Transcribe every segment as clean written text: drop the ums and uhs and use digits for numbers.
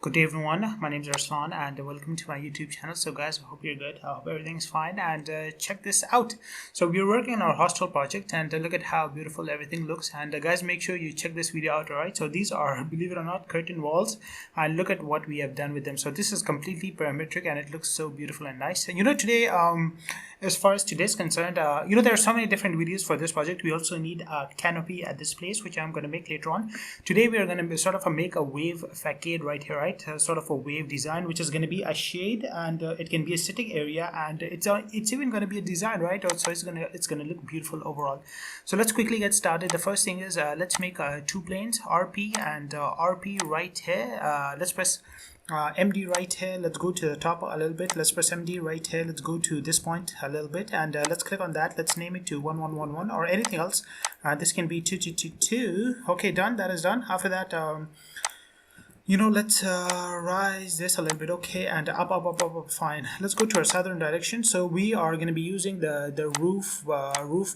Good day everyone, my name is Arslan and welcome to my YouTube channel. So guys, I hope you're good, I hope everything's fine, and check this out. So we're working on our hostel project, and look at how beautiful everything looks. And guys, make sure you check this video out. Alright, so these are, believe it or not, curtain walls, and look at what we have done with them. So this is completely parametric and it looks so beautiful and nice. And today as far as today's concerned, there are so many different videos for this project. We also need a canopy at this place, which I'm going to make later on. Today we are going to sort of make a wave facade right here, right? Sort of a wave design, which is going to be a shade, and it can be a sitting area, and it's even going to be a design, right? So it's gonna look beautiful overall. So let's quickly get started. The first thing is let's make two planes, RP and RP right here. Let's press MD right here. Let's go to the top a little bit. Let's press MD right here. Let's go to this point a little bit, and let's click on that. Let's name it to 1111 or anything else. This can be 2222. Okay, done. That is done. After that, let's rise this a little bit. Okay, and up, fine. Let's go to our southern direction. So we are going to be using the roof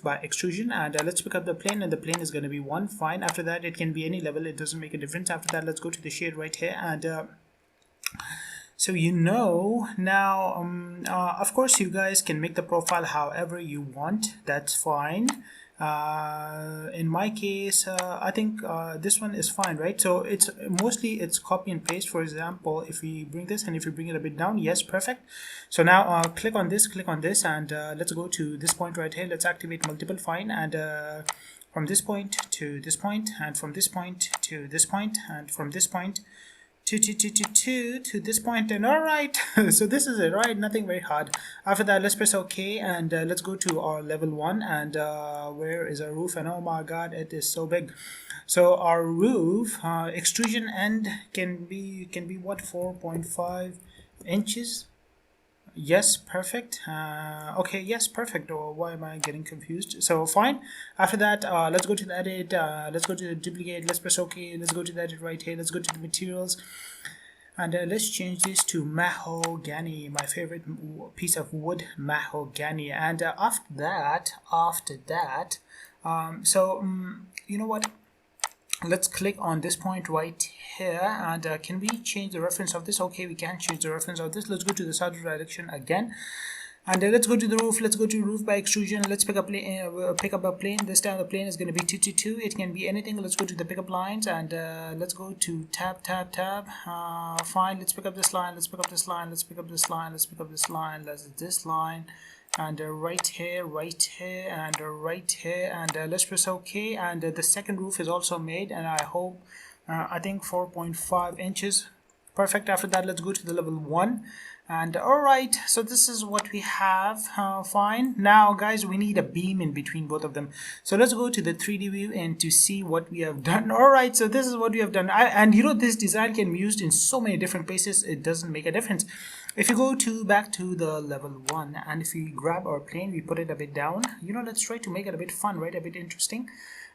by Extrusion, and let's pick up the plane, and the plane is going to be 1. Fine. After that, it can be any level, it doesn't make a difference. After that, let's go to the shade right here, and so now of course you guys can make the profile however you want. That's fine. In my case, I think this one is fine, right? So it's mostly copy and paste. For example, if we bring this and if we bring it a bit down, yes, perfect. So now click on this, and let's go to this point right here. Let's activate multiple. Fine. And from this point to this point, and from this point to this point, and from this point to this point, and all right. So this is it, right? Nothing very hard. After that, let's press OK, and let's go to our level 1, and where is our roof? And oh my god, it is so big. So our roof extrusion end can be what, 4.5 inches? Yes, perfect. Okay, yes, perfect. Or why am I getting confused? So fine. After that, let's go to the edit. Let's go to the duplicate. Let's press OK. Let's go to the edit right here. Let's go to the materials, and let's change this to mahogany, my favorite piece of wood, mahogany. And after that, you know what? Let's click on this point right here, and can we change the reference of this? Okay, we can change the reference of this. Let's go to the southern direction again, and let's go to the roof. Let's go to roof by Extrusion. Let's pick up a plane. This time the plane is going to be 222. It can be anything. Let's go to the pickup lines, and let's go to tab. Fine. Let's pick up this line. Let's pick up this line. Let's pick up this line. Let's pick up this line. Let's this line. And right here, and right here, and let's press OK. And the second roof is also made, and I think 4.5 inches. Perfect. After that, let's go to the level 1, and all right. So this is what we have. Fine. Now, guys, we need a beam in between both of them. So let's go to the 3D view and to see what we have done. All right. So this is what we have done. And this design can be used in so many different places. It doesn't make a difference. If you go back to the level 1, and if we grab our plane, we put it a bit down. Let's try to make it a bit fun, right? A bit interesting.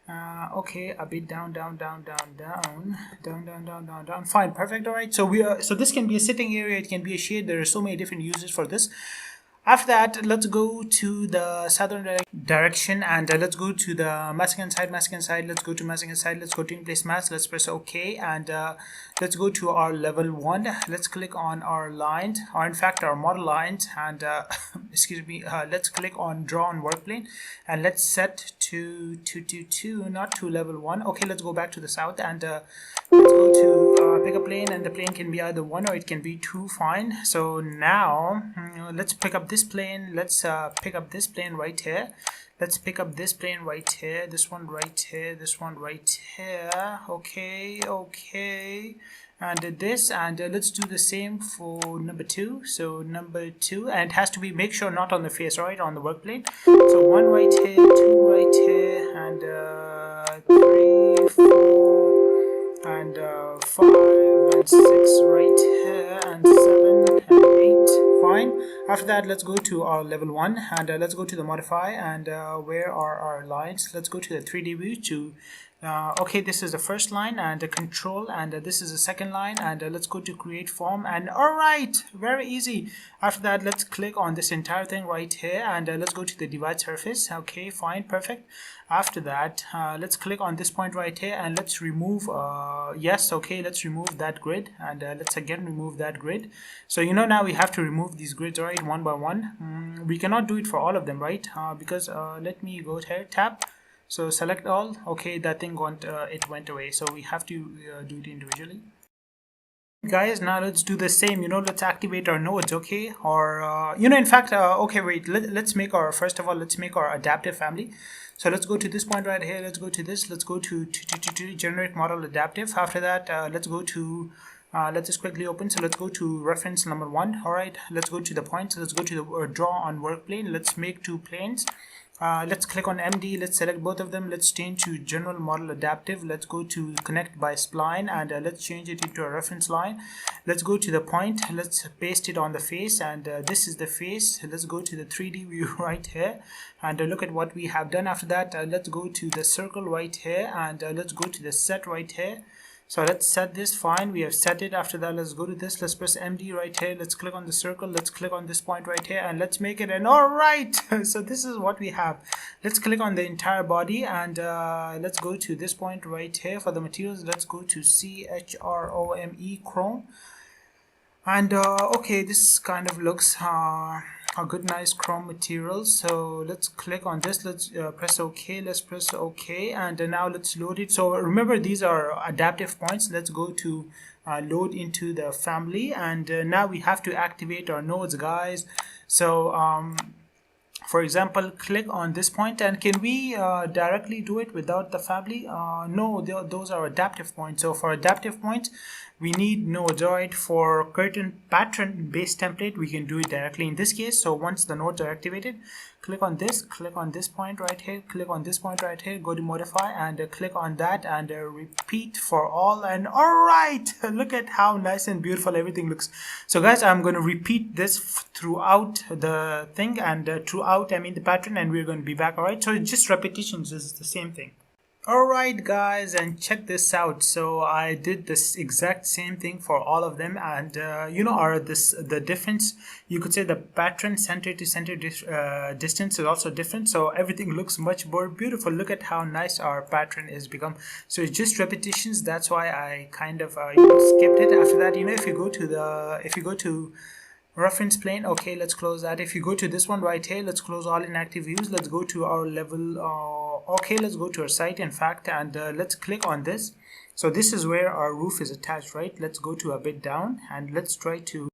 Okay, a bit down. Fine, perfect. All right. So this can be a sitting area. It can be a shade. There are so many different uses for this. After that, let's go to the southern direction, and let's go to the masking side. Let's go to masking side. Let's go to in place mask. Let's press OK, and let's go to our level 1. Let's click on our lines, or in fact our model lines, and excuse me. Let's click on draw on work plane, and let's set to 222, not to level 1. Okay, let's go back to the south, and let's go to pick a plane, and the plane can be either 1 or it can be 2. Fine. So now let's pick up this plane. Let's pick up this plane right here. Let's pick up this plane right here, this one right here, this one right here. Okay, and this, and let's do the same for number 2. So number 2, and it has to be, make sure not on the face, right, on the work plane. So 1 right here, 2 right here, and 3, 4, and 5, and 6 right here, and 7 and 8. Fine. After that, let's go to our level 1, and let's go to the modify, and where are our lines? Let's go to the 3D view to Okay, this is the first line, and the control, and this is the second line, and let's go to create form. And all right, very easy. After that, let's click on this entire thing right here, and let's go to the divide surface. Okay, fine, perfect. After that, let's click on this point right here, and let's remove yes, okay, let's remove that grid, and let's again remove that grid. So now we have to remove these grids, right, one by one. We cannot do it for all of them, right, because let me go here, tab. So select all. Okay, that thing it went away, so we have to do it individually. Guys, now let's do the same. Let's activate our nodes. Okay, or in fact, okay, wait, let's make our, first of all, let's make our adaptive family. So let's go to this point right here, let's go to this, let's go to generate model adaptive. After that, let's go to let's just quickly open. So let's go to reference number 1. All right, let's go to the points. Let's go to the draw on work plane. Let's make 2 planes. Let's click on MD, let's select both of them, let's change to general model adaptive, let's go to connect by spline, and let's change it into a reference line. Let's go to the point, let's paste it on the face, and this is the face. Let's go to the 3D view right here, and look at what we have done. After that, let's go to the circle right here, and let's go to the set right here. So let's set this. Fine, we have set it. After that, let's go to this, let's press MD right here, let's click on the circle, let's click on this point right here, and let's make it an all right. So this is what we have. Let's click on the entire body, and let's go to this point right here. For the materials, let's go to chrome, and okay, this kind of looks a good nice chrome material. So let's click on this, let's press OK, let's press OK, and now let's load it. So remember, these are adaptive points. Let's go to load into the family, and now we have to activate our nodes, guys. So for example, click on this point, and can we directly do it without the family? No, those are adaptive points. So for adaptive points, we need nodes. Right, for curtain pattern based template, we can do it directly in this case. So once the nodes are activated, click on this point right here, click on this point right here, go to modify, and click on that, and repeat for all. And all right, look at how nice and beautiful everything looks. So guys, I'm going to repeat this throughout the thing, and throughout, I mean, the pattern, and we're going to be back. All right, so just repetitions is the same thing. Alright guys, and check this out. So I did this exact same thing for all of them, and the difference, you could say the pattern center to center distance is also different, so everything looks much more beautiful. Look at how nice our pattern is become. So it's just repetitions, that's why I kind of skipped it. After that, if you go to reference plane, okay, let's close that. If you go to this one right here, let's close all inactive views. Let's go to our level, okay, let's go to our site, in fact, and let's click on this. So this is where our roof is attached, right? Let's go to a bit down, and let's try to.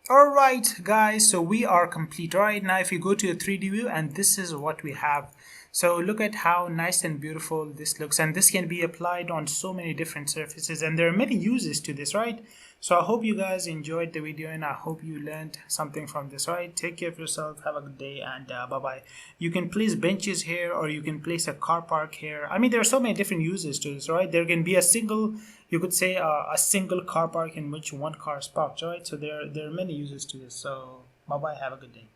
Alright guys, so we are complete. Alright, now if you go to a 3D view, and this is what we have. So look at how nice and beautiful this looks, and this can be applied on so many different surfaces, and there are many uses to this, right? So I hope you guys enjoyed the video, and I hope you learned something from this. Right, take care of yourself, have a good day, and bye bye. You can place benches here, or you can place a car park here. I mean, there are so many different uses to this, right? There can be a single, you could say a single car park in which one car is parked, right? So there are many uses to this. So bye bye, have a good day.